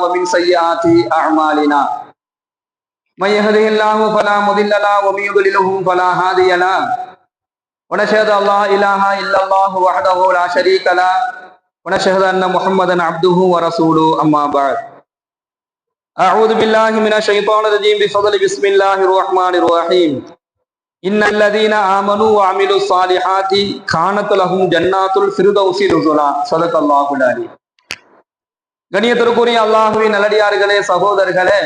ومن سيئات أعمالنا من يهده الله فلا مضل له ومن يضلله فلا هادي له ونشهد أن لا إله إلا الله وحده لا شريك له ونشهد أن محمدا عبده ورسوله أما بعد أعوذ بالله من الشيطان الرجيم بسم الله الرحمن الرحيم إن الذين آمنوا وعملوا الصالحات كانت لهم جنات الفردوس نزلا صدق الله العليم. கண்ணியத்திற்குரிய அல்லாஹ்வின் நல்லடியார்களே, சகோதரர்களே,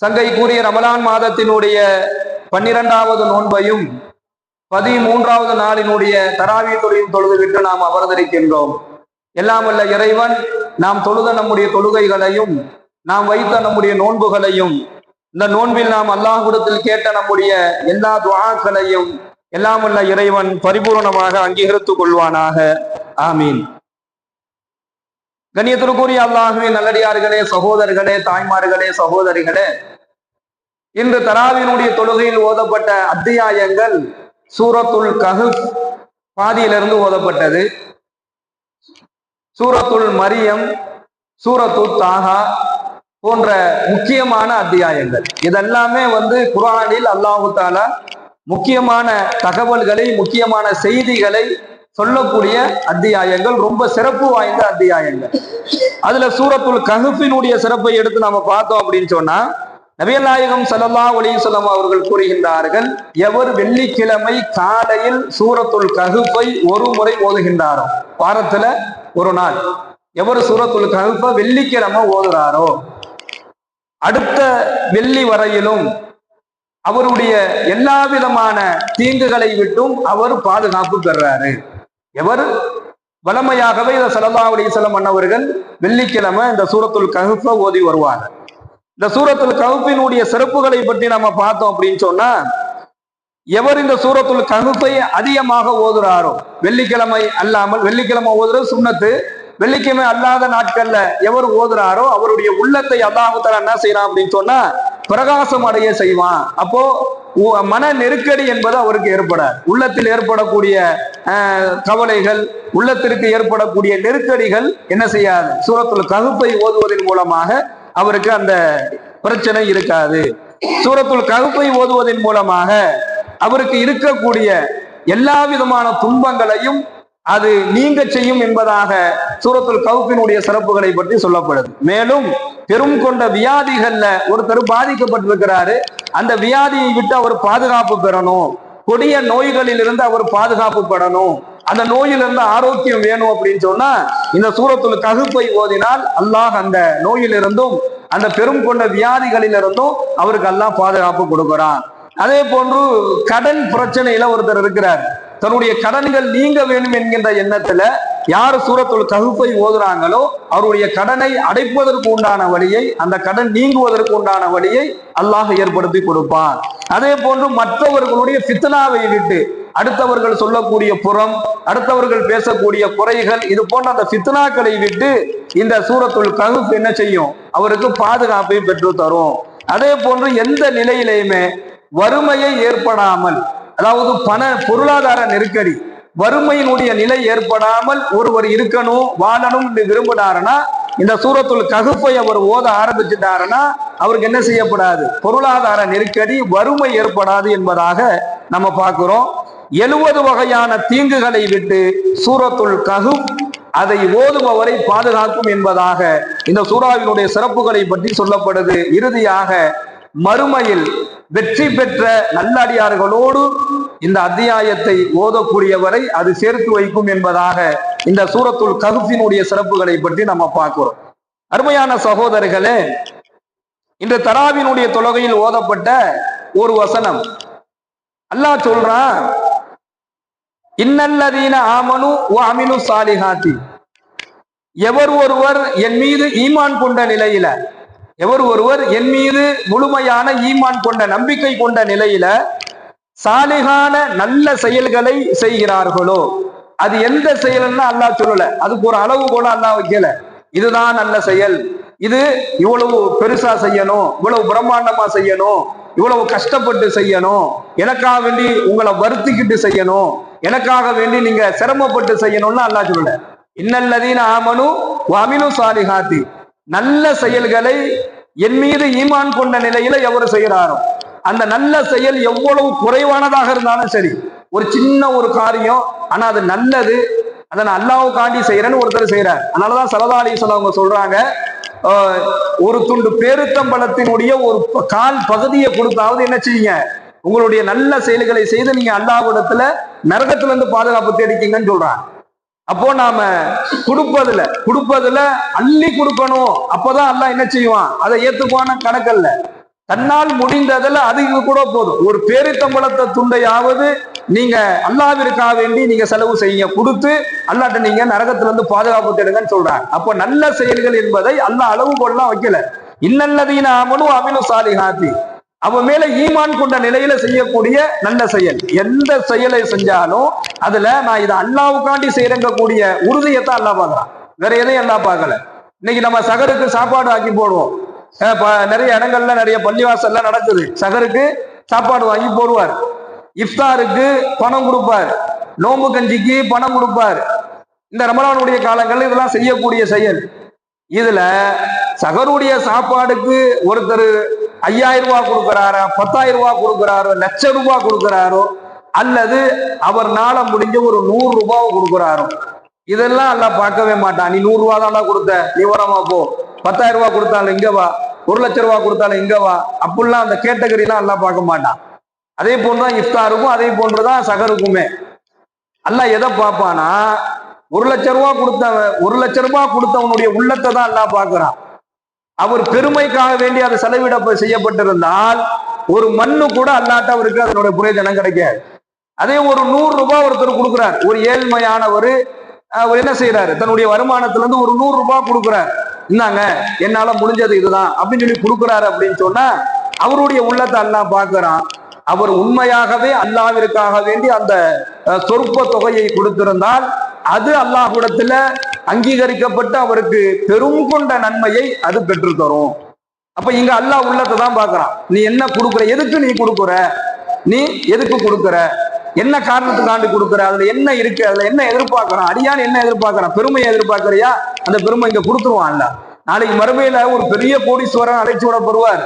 சங்கை கூறிய ரமலான் மாதத்தினுடைய 12வது நோன்பையும் 13வது நாளினுடைய தராவி தொழுது விட்டு நாம் அமர்ந்திருக்கின்றோம். எல்லாம் வல்ல இறைவன் நாம் தொழுத நம்முடைய தொழுகைகளையும் நாம் வைத்த நம்முடைய நோன்புகளையும் இந்த நோன்பில் நாம் அல்லாஹ்விடத்தில் கேட்ட நம்முடைய எல்லா துஆக்களையும் எல்லாம் வல்ல இறைவன் பரிபூர்ணமாக அங்கீகரித்துக் கொள்வானாக. ஆமீன். கண்ணியத்திற்குரிய அல்லாஹ்வின் நல்லடியார்களே, சகோதரர்களே, தாய்மார்களே, சகோதரிகளே, இன்று தராவினுடைய தொழுகையில் ஓதப்பட்ட அத்தியாயங்கள் சூரத்துல் கஹ்ஃப் பாதியிலிருந்து ஓதப்பட்டது, சூரத்துல் மரியம், சூரத்துல் தாஹா போன்ற முக்கியமான அத்தியாயங்கள். இதெல்லாமே குர்ஆனில் அல்லாஹு தஆலா முக்கியமான தகவல்களை, முக்கியமான செய்திகளை சொல்லக்கூடிய அத்தியாயங்கள், ரொம்ப சிறப்பு வாய்ந்த அத்தியாயங்கள். அதுல சூரத்துல் கஹ்ஃபினுடைய சிறப்பை எடுத்து நாம பார்த்தோம் அப்படின்னு சொன்னா, நபிகள் நாயகம் ஸல்லல்லாஹு அலைஹி வஸல்லம் அவர்கள் கூறுகின்றார்கள், எவர் வெள்ளிக்கிழமை காலையில் சூரத்துல் கஹ்ஃபை ஒரு முறை ஓதுகின்றாரோ, வாரத்துல ஒரு நாள் எவர் சூரத்துல் கஹ்ஃபை வெள்ளிக்கிழமை ஓதுறாரோ, அடுத்த வெள்ளி வரையிலும் அவருடைய எல்லா விதமான தீங்குகளை விட்டும் அவர் பாதுகாப்பு பெறாரு. எவர் வளமையாகவே இந்த ஸல்லல்லாஹு அலைஹி வஸல்லம் அன்னவர்கள் வெள்ளிக்கிழமை இந்த சூரத்துல் கஹ்ஃபை ஓதி வருவாங்க. இந்த சூரத்துல் கஹ்ஃபினுடைய சிறப்புகளை பற்றி நம்ம பார்த்தோம் அப்படின்னு சொன்னா, எவர் இந்த சூரத்துல் கஹ்ஃபை அதிகமாக ஓதுறாரோ, வெள்ளிக்கிழமை அல்லாமல், வெள்ளிக்கிழமை ஓதுறது சுன்னத்து, வெள்ளிக்கிழமை அல்லாத நாட்கள்ல எவர் ஓதுறாரோ அவருடைய உள்ளத்தை அல்லாஹ் தஆலா என்ன செய்யறான் அப்படின்னு சொன்னா பிரகாசம் அடைய செய்வான். அப்போ மன நெருக்கடி என்பது அவருக்கு ஏற்படாது. உள்ளத்தில் ஏற்படக்கூடிய கவலைகள், உள்ளத்திற்கு ஏற்படக்கூடிய நெருக்கடிகள் என்ன செய்யாது, சூரத்துல் கஹ்ஃபை ஓதுவதன் மூலமாக அவருக்கு அந்த பிரச்சனை இருக்காது. சூரத்துல் கஹ்ஃபை ஓதுவதன் மூலமாக அவருக்கு இருக்கக்கூடிய எல்லா விதமான துன்பங்களையும் அது நீங்க செய்யும் என்பதாக சூரத்துல் கஹ்ஃபினுடைய சிறப்புகளை பற்றி சொல்லப்படுது. மேலும் பெரும் கொண்ட வியாதிகள்ல ஒருத்தர் பாதிக்கப்பட்டிருக்கிறாரு, அந்த வியாதியை விட்டு அவர் பாதுகாப்பு பெறணும், கொடிய நோய்களில் இருந்து அவர் பாதுகாப்பு பெறணும், அந்த நோயிலிருந்து ஆரோக்கியம் வேணும் அப்படின்னு சொன்னா இந்த சூரத்துல் கஹ்ஃபை ஓதினால் அல்லாஹ் அந்த நோயிலிருந்தும் அந்த பெரும் கொண்ட வியாதிகளிலிருந்தும் அவருக்கு அல்லாஹ் பாதுகாப்பு கொடுக்கிறான். அதே போன்று கடன் பிரச்சனையில ஒருத்தர் இருக்கிறார், தன்னுடைய கடன்கள் நீங்க வேணும் என்கின்ற எண்ணத்துல யார் சூரத்துல் கஹ்ஃபை ஓதுறாங்களோ அவருடைய கடனை அடைப்பதற்கு உண்டான வழியை, அந்த கடன் நீங்குவதற்கு உண்டான வழியை அல்லாஹ் ஏற்படுத்தி கொடுப்பான். அதே போன்று மற்றவர்களுடைய ஃபித்னாவை விட்டு, அடுத்தவர்கள் சொல்லக்கூடிய புறம், அடுத்தவர்கள் பேசக்கூடிய குறைகள், இது போன்ற அந்த ஃபித்னாக்களை விட்டு இந்த சூரத்துல் கஹ்ஃப் என்ன செய்யும், அவருக்கு பாதுகாப்பை பெற்று தரும். அதே போன்று எந்த நிலையிலையுமே வறுமையை ஏற்படாமல், அதாவது பொருளாதார நெருக்கடி, வறுமையினுடைய நிலை ஏற்படாமல் ஒருவர் இருக்கணும், வாழணும் என்று விரும்பினாருன்னா இந்த சூரத்துல் கஹ்ஃபை அவர் ஓத ஆரம்பிச்சுட்டாருன்னா அவருக்கு என்ன செய்யப்படாது, பொருளாதார நெருக்கடி, வறுமை ஏற்படாது என்பதாக நம்ம பார்க்கிறோம். 70 வகையான தீங்குகளை விட்டு சூரத்துல் கஹ்ஃப் அதை ஓதுபவரை பாதுகாக்கும் என்பதாக இந்த சூறாவினுடைய சிறப்புகளை பற்றி சொல்லப்படுது. இறுதியாக மறுமையில் வெற்றி பெற்ற நல்லடியார்களோடு இந்த அத்தியாயத்தை ஓதக்கூடியவரை அது சேர்த்து வைக்கும் என்பதாக இந்த சூரத்துல் கஹ்ஃபினுடைய சிறப்புகளை பற்றி நம்ம பார்க்கிறோம். அருமையான சகோதரர்களே, இந்த தராவினுடைய தொழுகையில் ஓதப்பட்ட ஒரு வசனம், அல்லாஹ் சொல்றான், இன்னல்லதீன ஆமனு வ அமிலு ஸாலிஹாத்தி, எவர் ஒருவர் என் மீது ஈமான் கொண்ட நிலையில, எவர் ஒருவர் என் மீது முழுமையான ஈமான் கொண்ட நம்பிக்கை கொண்ட நிலையில சாலிகான நல்ல செயல்களை செய்கிறார்களோ, அது எந்த செயல்னா அல்லாஹ் சொல்லல, அதுக்கு ஒரு அளவு கூட அல்லாஹ் வைக்கல, இதுதான் நல்ல செயல், இது இவ்வளவு பெருசா செய்யணும், இவ்வளவு பிரம்மாண்டமா செய்யணும், இவ்வளவு கஷ்டப்பட்டு செய்யணும், எனக்காக வேண்டி உங்களை வருத்திக்கிட்டு செய்யணும், எனக்காக வேண்டி நீங்க சிரமப்பட்டு செய்யணும்னு அல்லாஹ் சொல்லல. இன்னல்லதீன ஆமனு வ அமிலு ஸாலிஹாத்தி, நல்ல செயல்களை என் மீது ஈமான் கொண்ட நிலையில எவர் செய்கிறாரோ, அந்த நல்ல செயல் எவ்வளவு குறைவானதாக இருந்தாலும் சரி, ஒரு சின்ன ஒரு காரியம், ஆனா அது நல்லது, அதை நான் அல்லாஹ்வுக்காண்டி செய்யறேன்னு ஒருத்தர் செய்யறார். அதனாலதான் ஸல்லல்லாஹு அலைஹி வஸல்லம் அவங்க சொல்றாங்க, ஒரு துண்டு பேரித்தம்பழத்தினுடைய ஒரு கால் பகுதியை கொடுத்தாவது என்ன செய்யுங்க, உங்களுடைய நல்ல செயல்களை செய்து நீங்க அல்லாஹ்விடத்துல நரகத்துல இருந்து பாதுகாப்பு தேடிக்கீங்கன்னு சொல்றாங்க. அப்போ நாம கொடுப்பதுல அள்ளி கொடுக்கணும். அப்பதான் அல்லாஹ் என்ன செய்வான், அதை ஏத்துக்குவான கணக்கல்ல. தன்னால் முடிந்ததுல அது கூட போதும். ஒரு பேரித்தம்பழத்தை துண்டையாவது நீங்க அல்லாஹ்விற்காக வேண்டி நீங்க செலவு செய்யுங்க, கொடுத்து அல்லாஹ்ட்ட நீங்க நரகத்துல இருந்து பாதுகாப்பு தேடுங்கன்னு சொல்றாங்க. அப்போ நல்ல செயல்கள் என்பதை அல்லாஹ் அளவுகோல்லாம் வைக்கல. இன்னல்லதீன ஆமனு வஅமிலு ஸாலிஹாத்தி, அவன் மேல ஈமான் கொண்ட நிலையில செய்யக்கூடிய நல்ல செயல், எந்த செயலை செஞ்சாலும் அதுல நான் இதை அல்லாஹ்வுக்காண்டி செய்யறங்கக்கூடிய உறுதியத்தான் அல்லாஹ் பார்க்கறான், வேற எதையும் அல்லாஹ் பார்க்கல. இன்னைக்கு நம்ம சகருக்கு சாப்பாடு ஆக்கி போடுவோம். நிறைய இடங்கள்ல நிறைய பள்ளிவாசல்ல நடக்குது. சகருக்கு சாப்பாடு வாங்கி போடுவார், இஃப்தாருக்கு பணம் கொடுப்பார், நோம்பு கஞ்சிக்கு பணம் கொடுப்பார். இந்த ரமலானுடைய காலங்கள்ல இதெல்லாம் செய்யக்கூடிய செயல். இதுல சகருடைய சாப்பாடுக்கு ஒருத்தர் 5000 ரூபாய் கொடுக்கிறாரோ, 10000 ரூபாய் கொடுக்கிறாரோ, லட்சம் ரூபாய் கொடுக்கிறாரோ, அல்லது அவர் நாள முடிஞ்ச ஒரு 100 ரூபாய் கொடுக்கிறாரோ, இதெல்லாம் எல்லாம் பார்க்கவே மாட்டான். நீ 100 ரூபாய் தான் கொடுத்த, நீ ஓரமா போ. 10000 ரூபாய் கொடுத்தாலும் இங்க வா, 1 லட்சம் ரூபாய் கொடுத்தாலும் இங்க வா, அப்படிலாம் அந்த கேட்டகரிலாம் எல்லாம் பார்க்க மாட்டான். அதே போன்றுதான் இஃப்தாருக்கும், அதே போன்றுதான் சகருக்குமே. அல்லாஹ் எதை பார்ப்பானா, 1 லட்சம் ரூபாய் கொடுத்தவன், 1 லட்சம் ரூபாய் கொடுத்தவனுடைய உள்ளத்தை தான் அல்லாஹ் பார்க்கிறான். அவர் பெருமைக்காக வேண்டி அது செலவிட செய்யப்பட்டிருந்தால் ஒரு மண்ணு கூட அல்லாட்ட அவருக்கு அதனுடைய பிரயோஜனம் கிடைக்காது. அதே ஒரு 100 ரூபாய் ஒருத்தர் கொடுக்குறார், ஒரு ஏழ்மையானவர் அவர் என்ன செய்யறாரு, தன்னுடைய வருமானத்துல இருந்து ஒரு 100 ரூபாய் கொடுக்குறார், இந்தாங்க என்னால முடிஞ்சது இதுதான் அப்படின்னு சொல்லி கொடுக்குறாரு அப்படின்னு சொன்னா அவருடைய உள்ளத்தை அல்லாஹ் பார்க்கிறான். அவர் உண்மையாகவே அல்லாஹ்விற்காக வேண்டி அந்த சொற்ப தொகையை கொடுத்திருந்தால் அது அல்லாஹ்விடத்துல அங்கீகரிக்கப்பட்டு அவருக்கு பெரும் கொண்ட நன்மையை அது பெற்று தரும். அப்ப இங்க அல்லாஹ் உள்ளத்தை தான் பார்க்கிறான். நீ என்ன கொடுக்குற, எதுக்கு நீ கொடுக்குற, நீ எதுக்கு கொடுக்குற, என்ன காரணத்துக்காண்டி கொடுக்குற, அதுல என்ன இருக்கு, அதுல என்ன எதிர்பார்க்கிறான், அடியான் என்ன எதிர்பார்க்கிறான், பெருமையை எதிர்பார்க்கிறியா, அந்த பெருமை இங்க கொடுத்துருவான் அல்ல. நாளைக்கு மறுமையில ஒரு பெரிய கோடீஸ்வரன் அழைச்சி விடப்படுவார்.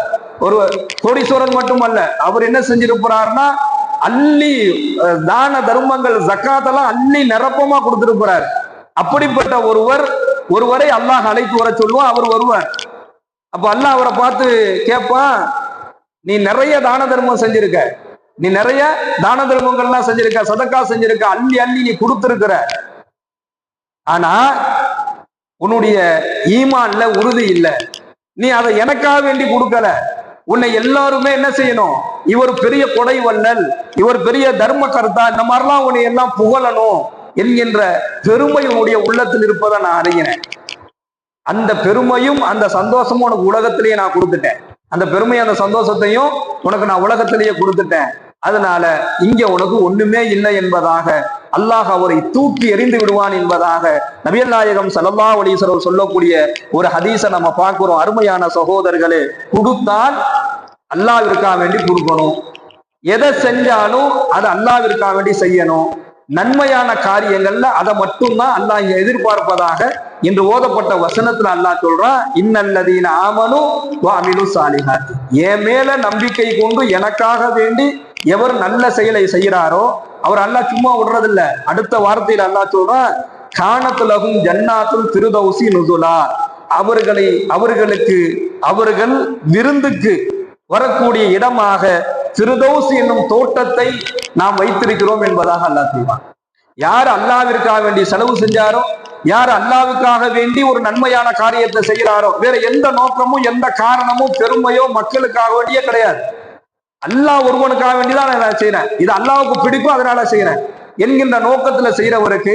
ஒரு கோடீஸ்வரன் மட்டுமல்ல, அவர் என்ன செஞ்சிருப்பார்னா அள்ளி தான தர்மங்கள் ஜக்காத்தெல்லாம் அள்ளி நிரப்பமா கொடுத்திருப்பார். அப்படிப்பட்ட ஒருவரை அல்லாஹ் அழைத்து வர சொல்லுவான், அவர் வருவார். அப்ப அல்லாஹ் அவரை பார்த்து கேட்பான், நீ நிறைய தான தர்மம் செஞ்சிருக்க, நீ நிறைய தான தர்மங்கள்லாம் செஞ்சிருக்க, சதக்கா செஞ்சிருக்க, அள்ளி அள்ளி நீ கொடுத்திருக்கிற, ஆனா உன்னுடைய ஈமான்ல உறுதி இல்லை, நீ அதை எனக்காக வேண்டி கொடுக்கல, உன்னை எல்லாருமே என்ன செய்யணும், இவர் பெரிய கொடை வள்ளல், இவர் பெரிய தர்ம கர்த்தா, இந்த மாதிரிலாம் உன்னை எல்லாம் புகழணும் என்கின்ற பெருமை உன்னுடைய உள்ளத்தில் இருப்பதை நான் அறிகிறேன். அந்த பெருமையும் அந்த சந்தோஷமும் உனக்கு உலகத்திலேயே நான் கொடுத்துட்டேன். அந்த பெருமையும் அந்த சந்தோஷத்தையும் உனக்கு நான் உலகத்திலேயே கொடுத்துட்டேன். அதனால இங்க உனக்கு ஒண்ணுமே இல்லை என்பதாக அல்லாஹ் அவரை தூக்கி எறிந்து விடுவான் என்பதாக நபிகள் நாயகம் ஸல்லல்லாஹு அலைஹி வஸல்லம் சொல்லக்கூடிய ஒரு ஹதீஸை நம்ம பார்க்கிறோம். அருமையான சகோதரர்களே, கொடுத்தால் அல்லாஹ்விற்காக வேண்டி கொடுக்கணும். எதை செஞ்சாலும் அது அல்லாஹ்விற்காக வேண்டி செய்யணும். நன்மையான காரியங்கள்ல அதை மட்டும்தான் அல்லாஹ் எதிர்பார்ப்பதாக இன்று ஓதப்பட்ட வசனத்துல அல்லாஹ் சொல்றான், இன்னல்லதீன ஆமனு வஅமிலு ஸாலிஹாத்தி, என் மேல நம்பிக்கை கொண்டு எனக்காக வேண்டி எவர் நல்ல செயலை செய்கிறாரோ அவர் அல்லாஹ் சும்மா விடுறதில்ல. அடுத்த வார்த்தையில் அல்லாஹ் சொல்றான், கானத் லஹும் ஜன்னாத்துல் ஃபிர்தௌஸி நுஸுலா, அவர்கள் விருந்துக்கு வரக்கூடிய இடமாக ஃபிர்தௌஸ் என்னும் தோட்டத்தை நாம் வைத்திருக்கிறோம் என்பதாக அல்லாஹ் சொல்வான். யார் அல்லாஹ்விற்காக வேண்டி செலவு செஞ்சாரோ, யார் அல்லாஹ்வுக்காக வேண்டி ஒரு நன்மையான காரியத்தை செய்கிறாரோ, வேற எந்த நோக்கமும் எந்த காரணமும் பெருமையோ மக்களுக்காக வேண்டியே கிடையாது, அல்லாஹ் ஒருவனுக்காக வேண்டிதான் நான் செய்யறேன், இது அல்லாஹ்வுக்கு பிடிக்கும் அதனால செய்யறேன் என்கின்ற நோக்கத்துல செய்யறவருக்கு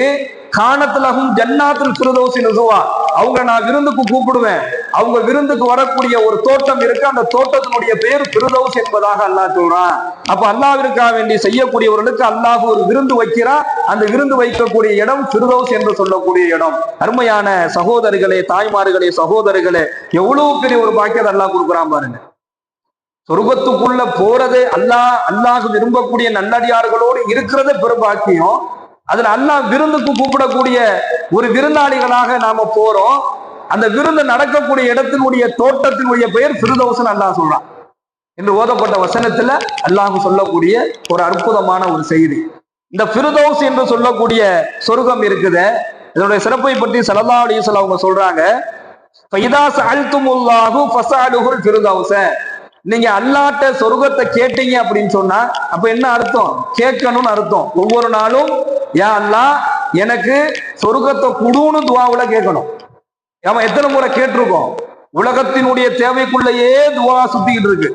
கானத்துலகும் ஜன்னாத்துல் ஃபிர்தௌஸி நுஸுவா, அவங்க நான் விருந்துக்கு கூப்பிடுவேன், அவங்க விருந்துக்கு வரக்கூடிய ஒரு தோட்டம் இருக்கு, அந்த தோட்டத்தினுடைய பேர் ஃபிர்தௌஸ் என்பதாக அல்லாஹ் சொல்றான். அப்ப அல்லாஹ்விற்காக வேண்டி செய்யக்கூடியவர்களுக்கு அல்லாஹ் ஒரு விருந்து வைக்கிறான். அந்த விருந்து வைக்கக்கூடிய இடம் ஃபிர்தௌஸ் என்று சொல்லக்கூடிய இடம். அருமையான சகோதரிகளே, தாய்மார்களே, சகோதரிகளே, எவ்வளவு பெரிய ஒரு பாக்கியத்தை அல்லாஹ் கொடுக்குறான் பாருங்க. சொர்க்கத்துக்குள்ள போறதே அல்லாஹ் விரும்பக்கூடிய நல்லடியார்களோடு இருக்கிறதே பெரும்பாக்கியம். அதுல அல்லாஹ் விருந்துக்கு கூப்பிடக்கூடிய ஒரு விருந்தாளிகளாக நாம போறோம். அந்த விருந்து நடக்கக்கூடிய இடத்தினுடைய தோட்டத்தினுடைய பெயர் ஃபிர்தௌஸ்னு அல்லாஹ் சொல்றான் என்று ஓதப்பட்ட வசனத்துல அல்லாஹ் சொல்லக்கூடிய ஒரு அற்புதமான ஒரு செய்தி. இந்த ஃபிர்தௌஸ் என்று சொல்லக்கூடிய சொர்க்கம் இருக்குது. இதனுடைய சிறப்பை பற்றி ஸல்லல்லாஹு அலைஹி வஸல்லம் அவங்க சொல்றாங்க, ஃபைதா சஅல்துமுல்லாஹு ஃபஸஅலுஹுல் ஃபிர்தௌஸ. நீங்க அல்லாஹ்ட்ட சொர்க்கத்தை கேட்டீங்க அப்படின்னு சொன்னா அப்ப என்ன அர்த்தம்? கேட்கணும்னு அர்த்தம். ஒவ்வொரு நாளும் யா அல்லாஹ் எனக்கு சொர்க்கத்தை குடுன்னு துஆவுல கேட்கணும். நாம எத்தனை முறை கேட்டிருக்கோம்? உலகத்தினுடைய தேவைக்குள்ளேயே துஆ சுத்திக்கிட்டு இருக்கு.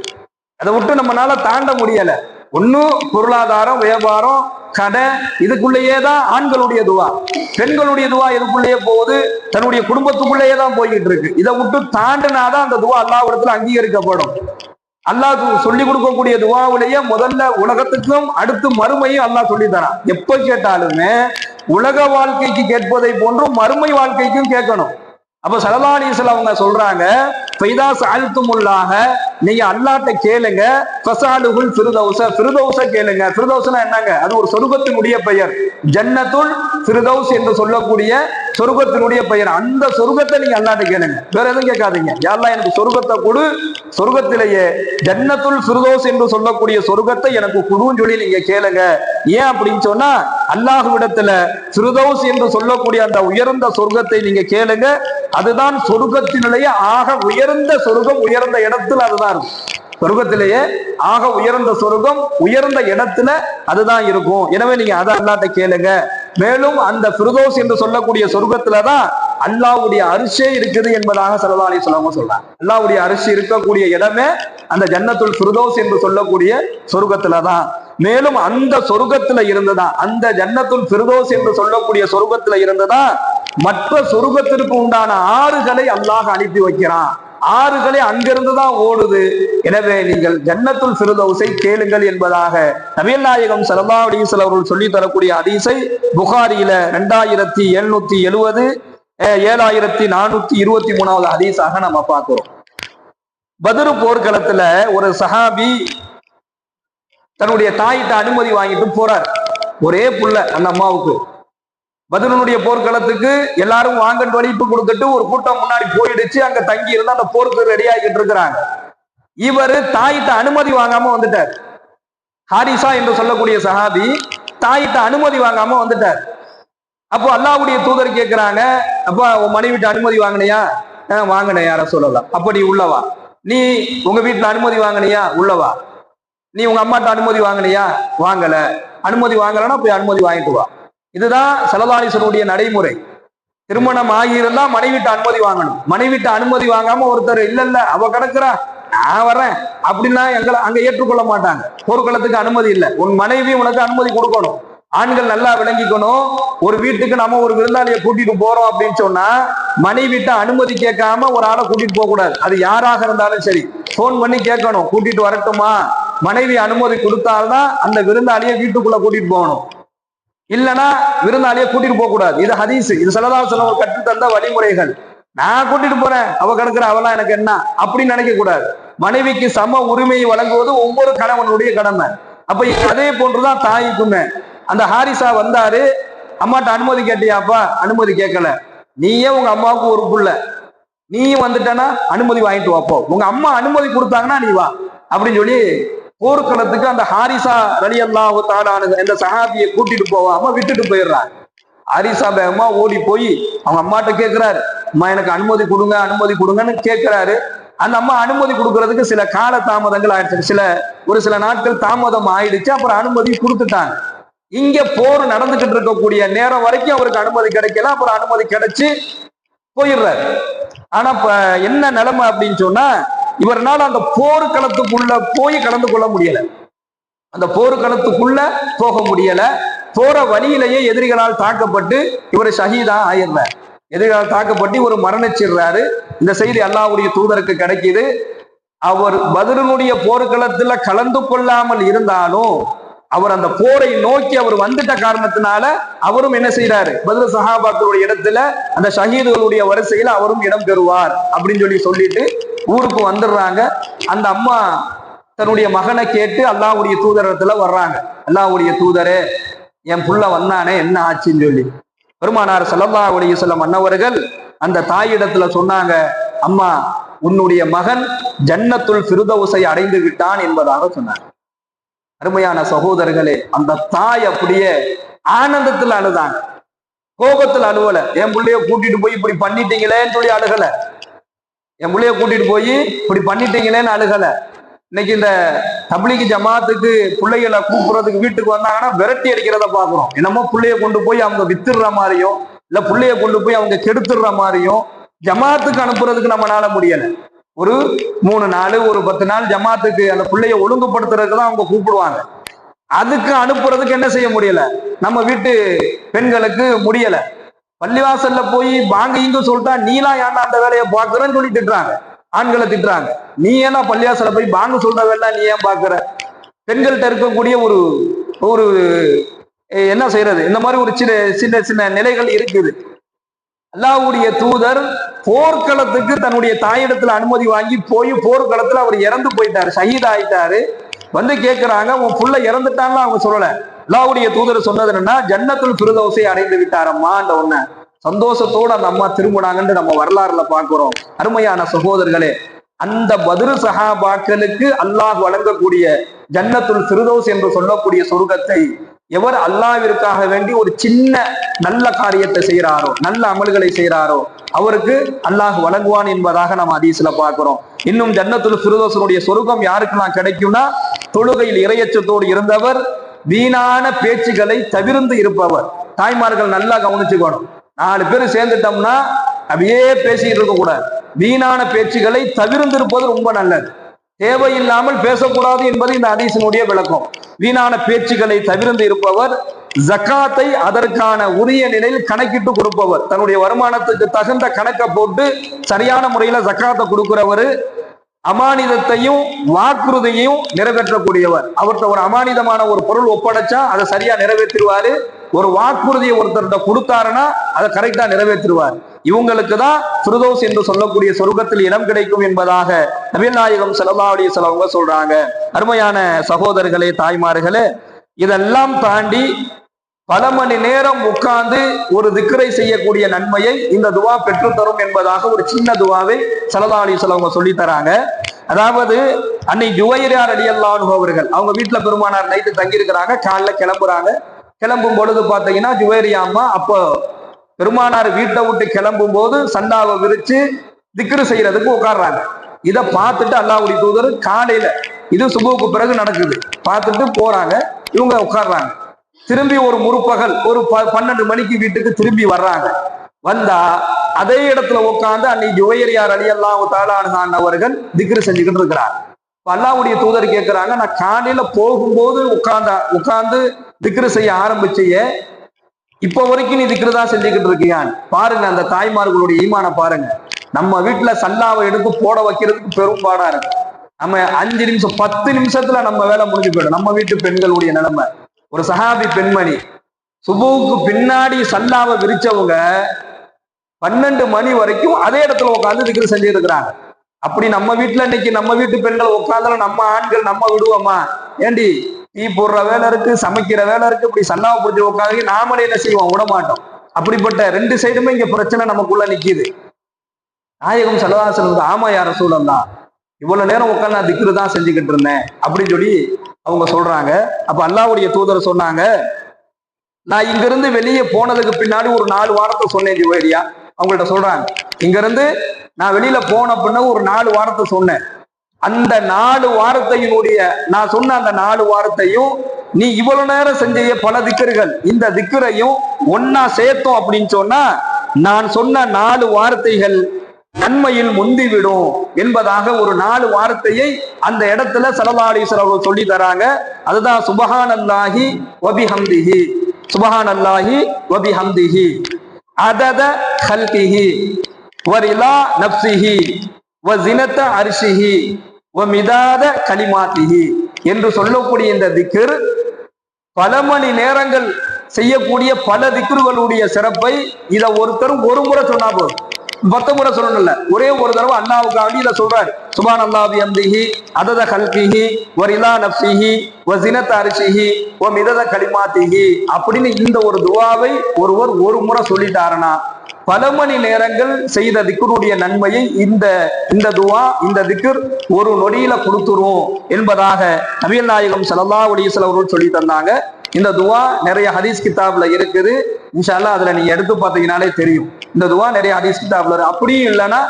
அதை விட்டு நம்மளால தாண்ட முடியல. ஒன்னும் பொருளாதாரம், வியாபாரம், கடை, இதுக்குள்ளேயே தான் ஆண்களுடைய துவா. பெண்களுடைய துவா இதுக்குள்ளேயே போகுது, தன்னுடைய குடும்பத்துக்குள்ளேயே தான் போய்கிட்டு இருக்கு. இதை விட்டு தாண்டினாதான் அந்த துவா அல்லாஹ்விடத்துல அங்கீகரிக்கப்படும். அல்லாஹ் சொல்லி கொடுக்கக்கூடிய துவாவிலேயே முதல்ல உலகத்துக்கும் அடுத்து மறுமையும் அல்லாஹ் சொல்லி தரான். எப்ப கேட்டாலுமே உலக வாழ்க்கைக்கு கேட்பதை போன்றும் மறுமை வாழ்க்கைக்கும் கேட்கணும். அப்ப ஸல்லல்லாஹு அலைஹி வஸல்லம் அவங்க சொல்றாங்க, ஃபைதா சஅல்துமுல்லாஹ, நீங்க அல்லாஹ்ட்ட கேளுங்க, ஃபஸஅலுஹுல் ஃபிர்தௌஸ, ஃபிர்தௌஸ கேளுங்க. ஃபிர்தௌஸ்னா என்னங்க? அது ஒரு சொர்க்கத்தினுடைய பெயர். ஜன்னத்துல் ஃபிர்தௌஸ் என்று சொல்லக்கூடிய சொர்க்கத்தினுடைய பெயர். அந்த சொர்க்கத்தை நீங்க அல்லாஹ்ட்ட கேளுங்க, வேற எதுவும் கேட்காதீங்க. யா அல்லாஹ் எனக்கு சொர்க்கத்தை கொடு, சொர்க்கத்திலேயே ஜன்னத்துல் ஃபிர்தௌஸ் என்று சொல்லக்கூடிய சொர்க்கத்தை எனக்கு குடுன்னு சொல்லி நீங்க கேளுங்க. ஏன் அப்படின்னு சொன்னா அல்லாஹ்விடத்துல ஃபிர்தௌஸ் என்று சொல்லக்கூடிய அந்த உயர்ந்த சொர்க்கத்தை நீங்க கேளுங்க. அதுதான் சொர்க்கத்தினுடைய ஆக உயர்ந்த சொர்க்கம். உயர்ந்த இடத்துல அதுதான் இருக்கும். சொர்க்கத்திலேயே ஆக உயர்ந்த சொர்க்கம் உயர்ந்த இடத்துல அதுதான் இருக்கும். எனவே நீங்க அதை அல்லாஹ்ட்ட கேளுங்க. மேலும் அந்த ஃபிர்தௌஸ் என்று சொல்லக்கூடிய சொர்க்கத்துலதான் அல்லாஹ்வுடைய அரிஷே இருக்குது என்பதாக ஸல்லல்லாஹு அலைஹி வஸல்லம் சொல்றாங்க. அல்லாஹ்வுடைய அரிசி இருக்கக்கூடிய இடமே அந்த ஜன்னத்துல் ஃபிர்தௌஸ் என்று சொல்லக்கூடிய சொர்க்கத்துலதான். மேலும் அந்த சொர்க்கத்துல இருந்துதான், அந்த ஜன்னத்துல் ஃபிர்தௌஸ் என்று சொல்லக்கூடிய சொர்க்கத்துல இருந்துதான் மற்ற சொர்க்கத்திற்கு உண்டான ஆறுகளை அல்லாஹ் அனுப்பி வைக்கிறான். ஆறுகளை அங்கிருந்துதான் ஓடுது. எனவே நீங்கள் ஜன்னத்துல் ஃபிர்தௌஸை கேளுங்கள் என்பதாக நபிகள் நாயகம் ஸல்லல்லாஹு அலைஹி வஸல்லம் அவர்கள் சொல்லி தரக்கூடிய ஹதீஸை புகாரியில 2770 7423வது ஹதீஸாக நம்ம பார்க்கிறோம். பத்ர் போர்க்களத்துல ஒரு சஹாபி தன்னுடைய தாயிட்ட அனுமதி வாங்கிட்டு போறார். ஒரே புள்ள அந்த அம்மாவுக்கு. பத்ருனுடைய போர்க்களத்துக்கு எல்லாரும் வாங்கன்னு வழிப்பு கொடுத்துட்டு ஒரு கூட்டம் முன்னாடி போயிடுச்சு. அங்க தங்கி இருந்து அந்த போருக்கு ரெடி ஆகிட்டு இருக்கிறாங்க. இவர் தாயிட்ட அனுமதி வாங்காம வந்துட்டார். ஹாரிசா என்று சொல்லக்கூடிய சஹாபி தாயிட்ட அனுமதி வாங்காம வந்துட்டார். அப்போ அல்லாஹ்வுடைய தூதர் கேட்கிறாங்க, அப்ப உன் மனைவிட்ட அனுமதி வாங்கினியா? வாங்கின, யார சொல்லலாம். அப்படி உள்ளவா? நீ உங்க வீட்டுல அனுமதி வாங்கினியா? உள்ளவா? நீ உங்க அம்மாட்ட அனுமதி வாங்கினியா? வாங்கல. அனுமதி வாங்கலன்னா போய் அனுமதி வாங்கிட்டு வா. இதுதான் ஸல்லல்லாஹு அலைஹி வஸல்லம் நடைமுறை. திருமணம் ஆகியிருந்தா மனைவிட்ட அனுமதி வாங்கணும். மனைவிட்ட அனுமதி வாங்காம ஒருத்தர் இல்ல இல்ல அவ கிடக்குறா நான் வர்றேன் அப்படின்னா எங்களை அங்க ஏற்றுக்கொள்ள மாட்டாங்க. போர்க்களத்துக்கு அனுமதி இல்லை. உன் மனைவி உனக்கு அனுமதி கொடுக்கணும். ஆண்கள் நல்லா விளங்கிக்கணும். ஒரு வீட்டுக்கு நம்ம ஒரு விருந்தாளியை கூட்டிட்டு போறோம் அப்படின்னு சொன்னா மனைவிட்ட அனுமதி கேட்காம ஒரு ஆளை கூட்டிட்டு போக கூடாது. அது யாராக இருந்தாலும் சரி, போன் பண்ணி கேட்கணும், கூட்டிட்டு வரட்டுமா? மனைவி அனுமதி கொடுத்தால்தான் அந்த விருந்தாளியை வீட்டுக்குள்ள கூட்டிட்டு போகணும். இல்லைன்னா விருந்தாளியை கூட்டிட்டு போக கூடாது. இது ஹதீஸ். இது ஸல்லல்லாஹு அலைஹி வஸல்லம் கற்று தந்த வழிமுறைகள். நான் கூட்டிட்டு போறேன், அவ கிடக்குற, அவெல்லாம் எனக்கு என்ன அப்படின்னு நினைக்க கூடாது. மனைவிக்கு சம உரிமையை வழங்குவது ஒவ்வொரு கணவனுடைய கடமை. அப்ப அதே போன்றுதான் தாய்க்குமே. அந்த ஹாரிசா வந்தாரு, அம்மாட்ட அனுமதி கேட்டியாப்பா? அனுமதி கேட்கல. நீயே உங்க அம்மாவுக்கு ஒரு புள்ள, நீயும் வந்துட்டனா அனுமதி வாங்கிட்டு வாப்போ. உங்க அம்மா அனுமதி கொடுத்தாங்கன்னா நீ வா அப்படின்னு சொல்லி போர்க்களத்துக்கு அந்த ஹாரிசா ரலியல்லாஹு தஆலா இந்த சஹாபியை கூட்டிட்டு போவாம விட்டுட்டு போயிடுறாங்க. ஹாரிசா வேகமா ஓடி போய் அவங்க அம்மாட்ட கேட்கிறாரு, அம்மா எனக்கு அனுமதி கொடுங்க, அனுமதி கொடுங்கன்னு கேட்கிறாரு. அந்த அம்மா அனுமதி கொடுக்கறதுக்கு சில கால தாமதங்கள் ஆயிடுச்சு. ஒரு சில நாட்கள் தாமதம் ஆயிடுச்சு. அப்புறம் அனுமதி கொடுத்துட்டாங்க. இங்க போர் நடந்துகிட்டு இருக்கக்கூடிய நேரம் வரைக்கும் அவருக்கு அனுமதி கிடைக்கல. அப்புறம் அனுமதி கிடைச்சு போயிடுறாரு. ஆனா இப்ப என்ன நிலைமை அப்படின்னு சொன்னா, இவர்னால அந்த போர்க்களத்துக்குள்ள போய் கலந்து கொள்ள முடியல. அந்த போர்க்களத்துக்குள்ள போக முடியல. போற வழியிலேயே எதிரிகளால் தாக்கப்பட்டு இவர் ஷஹீதா ஆயிடுறார். எதிரிகளால் தாக்கப்பட்டு இவர் மரணிச்சிடுறாரு. இந்த செய்தி அல்லாஹ்வுடைய தூதருக்கு கிடைக்குது. அவர் பத்ருனுடைய போர்க்களத்துல கலந்து கொள்ளாமல் இருந்தாலும் அவர் அந்த போரை நோக்கி அவர் வந்துட்ட காரணத்தினால அவரும் என்ன செய்யறாரு, பத்ர் சஹாபாக்களுடைய இடத்துல அந்த ஷஹீதுகளுடைய வரிசையில அவரும் இடம் பெறுவார் அப்படின்னு சொல்லிட்டு ஊருக்கு வந்துடுறாங்க. அந்த அம்மா தன்னுடைய மகனை கேட்டு அல்லாஹ்வுடைய தூதரத்துல வர்றாங்க. அல்லாஹ்வுடைய தூதரே, என் புள்ள வந்தானே, என்ன ஆச்சுன்னு சொல்லி. பெருமானார் ஸல்லல்லாஹு அலைஹி வஸல்லம் அன்னவர்கள் அந்த தாயிடத்துல சொன்னாங்க, அம்மா உன்னுடைய மகன் ஜன்னத்துல் ஃபிர்தௌஸை அடைந்து விட்டான் என்பதாக சொன்னார். அருமையான சகோதரர்களே, அந்த தாய் அப்படியே ஆனந்தத்துல அழுதாங்க, கோபத்துல அழுவல. என் பிள்ளைய கூட்டிட்டு போய் இப்படி பண்ணிட்டீங்களேன்னு சொல்லி அழுகல. என் பிள்ளைய கூட்டிட்டு போய் இப்படி பண்ணிட்டீங்களேன்னு அழுகல. இன்னைக்கு இந்த தப்லீக் ஜமாத்துக்கு பிள்ளைகளை கூப்பிடுறதுக்கு வீட்டுக்கு வந்தாங்கன்னா விரட்டி அடிக்கிறத பாக்குறோம். என்னமோ பிள்ளைய கொண்டு போய் அவங்க வித்துடுற மாதிரியும் இல்ல பிள்ளைய கொண்டு போய் அவங்க கெடுத்துடுற மாதிரியும் ஜமாத்துக்கு அனுப்புறதுக்கு நம்மளால முடியல. ஒரு 3 நாள் ஒரு 10 நாள் ஜமாத்துக்கு அந்த பிள்ளைய ஒழுங்குபடுத்துறதுக்கு தான் அவங்க கூப்பிடுவாங்க. அதுக்கு அனுப்புறதுக்கு என்ன செய்ய முடியல, நம்ம வீட்டு பெண்களுக்கு முடியல. பள்ளிவாசல்ல போய் வாங்க இங்க சொல்லிட்டா நீலாம் ஏன்டா அந்த வேலையை பாக்குறன்னு சொல்லி திட்டுறாங்க, ஆண்களை திட்டுறாங்க. நீ ஏன்னா பள்ளிவாசல்ல போய் வாங்க சொல்ற வேலை நீ ஏன் பாக்குற? பெண்கள்கிட்ட இருக்கக்கூடிய ஒரு ஒரு என்ன செய்யறது, இந்த மாதிரி ஒரு சின்ன சின்ன சின்ன நிலைகள் இருக்குது. அல்லாஹ்வுடைய தூதர் போர்க்களத்துக்கு தன்னுடைய தாயிடத்துல அனுமதி வாங்கி போய் போர்க்களத்துல அவர் இறந்து போயிட்டாரு, ஷஹீத் ஆயிட்டாரு. வந்து கேட்கிறாங்க, உன் புள்ள இறந்துட்டான்னு அவங்க சொல்லல. அல்லாஹ்வுடைய தூதர் சொன்னது என்னன்னா, ஜன்னத்துல் ஃபிர்தௌஸை அடைந்து விட்டாரம்மா. அந்த ஒண்ணு சந்தோஷத்தோடு அந்த அம்மா திரும்பினாங்கன்னு நம்ம வரலாறுல பார்க்கிறோம். அருமையான சகோதரர்களே, அந்த பத்ரு சஹாபாக்களுக்கு அல்லாஹ் வழங்கக்கூடிய ஜன்னத்துல் ஃபிர்தௌஸ் என்று சொல்லக்கூடிய சொர்க்கத்தை எவர் அல்லாஹ்விற்காக வேண்டி ஒரு சின்ன நல்ல காரியத்தை செய்யறாரோ, நல்ல அமல்களை செய்யறாரோ, அவருக்கு அல்லாஹ் வழங்குவான் என்பதாக நம்ம ஹதீஸ்ல பார்க்கிறோம். இன்னும் ஜன்னத்துல் ஃபிர்தௌஸுடைய சொர்க்கம் யாருக்கெல்லாம் கிடைக்கும்னா, தொழுகையில் இறையச்சத்தோடு இருந்தவர், வீணான பேச்சுகளை தவிர்த்து இருப்பவர். தாய்மார்கள் நல்லா கவனிச்சுக்கணும். 4 பேர் சேர்ந்துட்டோம்னா அப்படியே பேசிட்டு இருக்க கூடாது. வீணான பேச்சுகளை தவிர்த்து இருப்பது ரொம்ப நல்லது. தேவையில்லாமல் பேசக்கூடாது என்பது இந்த ஹதீஸினுடைய விளக்கம். வீணான பேச்சுகளை தவிர்த்து இருப்பவர், ஜக்காத்தை அதற்கான உரிய நிலையில் கணக்கிட்டு கொடுப்பவர், தன்னுடைய வருமானத்துக்கு தகுந்த கணக்கை போட்டு சரியான முறையில ஜக்காத்தை கொடுக்கிறவர், அமானிதத்தையும் வாக்குறுதியையும் நிறைவேற்றக்கூடியவர். அவர்கிட்ட ஒரு அமானிதமான ஒரு பொருள் ஒப்படைச்சா அதை சரியா நிறைவேற்றிடுவாரு. ஒரு வாக்குறுதியை ஒருத்தர்கிட்ட கொடுத்தாருன்னா அதை கரெக்டா நிறைவேற்றிடுவார். இவங்களுக்கு தான் ஃபிர்தௌஸ் என்று சொல்லக்கூடிய சொர்க்கத்தில் இடம் கிடைக்கும் என்பதாக நபிகள் நாயகம் ஸல்லல்லாஹு அலைஹி வஸல்லம் சொல்றாங்க. அருமையான சகோதரர்களே, தாய்மார்களே, இதெல்லாம் தாண்டி பல மணி நேரம் உட்கார்ந்து ஒரு திக்ரை செய்யக்கூடிய நன்மையை இந்த துவா பெற்றுத்தரும் என்பதாக ஒரு சின்ன துவாவை ஸல்லல்லாஹு அலைஹி வஸல்லம் சொல்லி தராங்க. அதாவது அன்னை ஜுவைரியா ரலியல்லாஹு அன்ஹா அவர்கள் அவங்க வீட்டுல பெருமானார் நைட்டு தங்கி இருக்கிறாங்க. காலைல கிளம்புறாங்க. கிளம்பும் பொழுது பாத்தீங்கன்னா ஜுவைரியா அம்மா அப்போ பெருமானார் வீட்டை விட்டு கிளம்பும் போது சண்டாவை விரிச்சு திக்ரு செய்யறதுக்கு உட்கார்றாங்க. இதை பார்த்துட்டு அல்லாஹ்வுடைய தூதர் காலையில, இது சுபுவுக்கு பிறகு நடக்குது, பார்த்துட்டு போறாங்க. இவங்க உட்கார்றாங்க. திரும்பி ஒரு முற்பகல் ஒரு 12 மணிக்கு வீட்டுக்கு திரும்பி வர்றாங்க. வந்தா அதே இடத்துல உட்கார்ந்து அன்னை ஜுவைரியா ரலியல்லாஹு தஆலா அன்ஹா அவர்கள் திக்ரு செஞ்சுக்கிட்டு இருக்கிறார். அல்லாஹ்வுடைய தூதர் கேட்கிறாங்க, நான் காலையில போகும்போது உட்கார்ந்து திக்ரு செய்ய ஆரம்பிச்சிய, இப்ப வரைக்கும் நீ திக்ரு தான் செஞ்சுக்கிட்டு இருக்கியான்? பாருங்க அந்த தாய்மார்களுடைய ஈமான பாருங்க. நம்ம வீட்டுல சல்லாவை எடுத்து போட வைக்கிறதுக்கு பெரும்பாடா இருக்கு. நம்ம 5 நிமிஷம் 10 நிமிஷத்துல நம்ம வேலை முடிஞ்சு போயிடும். நம்ம வீட்டு பெண்களுடைய நிலைமை, ஒரு சஹாபி பெண்மணி சுபுவுக்கு பின்னாடி சல்லாவை விரிச்சவங்க 12 மணி வரைக்கும் அதே இடத்துல உட்காந்து திக்ரு செஞ்சு இருக்கிறாங்க. அப்படி நம்ம வீட்டுல இன்னைக்கு நம்ம வீட்டு பெண்கள் உட்காந்தாலும் நம்ம ஆண்கள் நம்ம விடுவோமா? ஏண்டி டீ போடுற வேலை இருக்கு, சமைக்கிற வேலை இருக்கு, இப்படி சல்லாவை பிடிச்சி உட்காந்து நாமளே என்ன செய்வோம்? விட மாட்டோம். அப்படிப்பட்ட 2 சைடுமே இங்க பிரச்சனை நமக்குள்ள நிக்குது. நாயகம் ஸல்லல்லாஹு அலைஹி வஸல்லம், ஆமா யா ரசூலல்லாஹ், இவ்வளவு நேரம் உட்காந்து நான் திக்ரு தான் செஞ்சுக்கிட்டு இருந்தேன் அப்படின்னு சொல்லி அவங்க சொல்றாங்க. அப்ப அல்லாஹ்வுடைய தூதர் சொன்னாங்க, நான் இங்க இருந்து வெளியே போனதுக்கு பின்னாடி ஒரு 4 வாரத்தை சொன்னேன் ஜுவைரியா. அவங்கள்ட்ட சொல்றாங்க, இங்க இருந்து நான் வெளியில போன பின்ன ஒரு 4 வாரத்தை சொன்னேன். அந்த 4 வாரத்தையினுடைய நான் சொன்ன அந்த 4 வாரத்தையும் நீ இவ்வளவு நேரம் செஞ்ச பல திக்கர்கள், இந்த திக்கரையும் ஒன்னா சேர்த்தோம் அப்படின்னு சொன்னா நான் சொன்ன 4 வார்த்தைகள் நன்மையில் முந்திவிடும் என்பதாக ஒரு 4 வார்த்தையை அந்த இடத்துல ஸல்லல்லாஹு அலைஹி வஸல்லம் சொல்லி தராங்க. அதுதான் சுப்ஹானல்லாஹி வ பிஹம்திஹி, சுப்ஹானல்லாஹி வ பிஹம்திஹி அதத கல்கிஹி வ ரிலா நஃப்ஸிஹி வ ஸினத அர்ஷிஹி வ மிதாத கலிமாத்திஹி என்று சொல்லக்கூடிய இந்த திக்ர் பல மணி நேரங்கள் செய்யக்கூடிய பல திக்ருகளுடைய சிறப்பை இதை ஒருத்தரும் ஒரு முறை சொன்னா போதும். 10 முறை சொல்லணும்ல, ஒரே ஒரு தடவை அல்லாஹ்வுக்கு அடியில சொல்றாரு. சுபான் அல்லாஹ் பிஹம்திஹி அதத கல்கிஹி வரிலா நஃப்ஸிஹி வஸினத அர்ஷிஹி வமிதத கலிமாத்திஹி அப்படின்னு இந்த ஒரு துஆவை ஒருவர் ஒரு முறை சொல்லிட்டாருன்னா பல மணி நேரங்கள் செய்த திக்ருடைய நன்மையை இந்த துஆ இந்த திக்ர் ஒரு நொடியில கொடுத்துரும் என்பதாக நபிகள் நாயகம் ஸல்லல்லாஹு அலைஹி வஸல்லம் அவர்கள் சொல்லி தந்தாங்க. இந்த துஆ நிறைய ஹதீஸ் கிதாப்ல இருக்குது. இன்ஷா அல்லாஹ் அதுல நீங்க எடுத்து பார்த்தீங்கன்னாலே தெரியும். இந்த துஆ நிறைய ஹதீஸ் கிதாப்ல இருக்கு. அப்படியும் இல்லைன்னா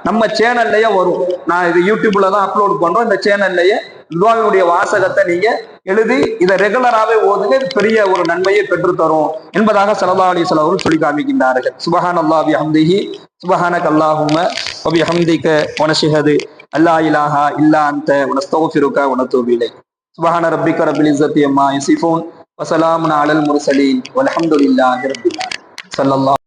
நம்ம சேனல்லையே வரும். நான் இது யூடியூப்ல தான் அப்லோட் பண்றோம். இந்த சேனல்லையே துஆவினுடைய வாசகத்தை நீங்க எழுதி இதை ரெகுலராகவே ஓதுங்க. இது பெரிய ஒரு நன்மையை பெற்றுத்தரும் என்பதாக ஸல்லல்லாஹு அலைஹி வஸல்லம் அவர்கள் சொல்லி காமிக்கின்றார்கள். சுப்ஹானல்லாஹி பிஹம்திஹி சுப்ஹானக அல்லாஹும்ம வ பிஹம்திக வ நஷ்ஹது அல்லா இலாஹா இல்லா அன்த வ நஸ்தக்ஃபிருக வ நத்தூபு இலைக். சுப்ஹான ரப்பிக ரப்பில் இஸ்ஸத்தி அம்மா யசிஃபூன் வ ஸலாமுன் அலல் முர்ஸலீன் வல்ஹம்துலில்லாஹி ரப்பில் ஆலமீன். ஸல்லல்லாஹு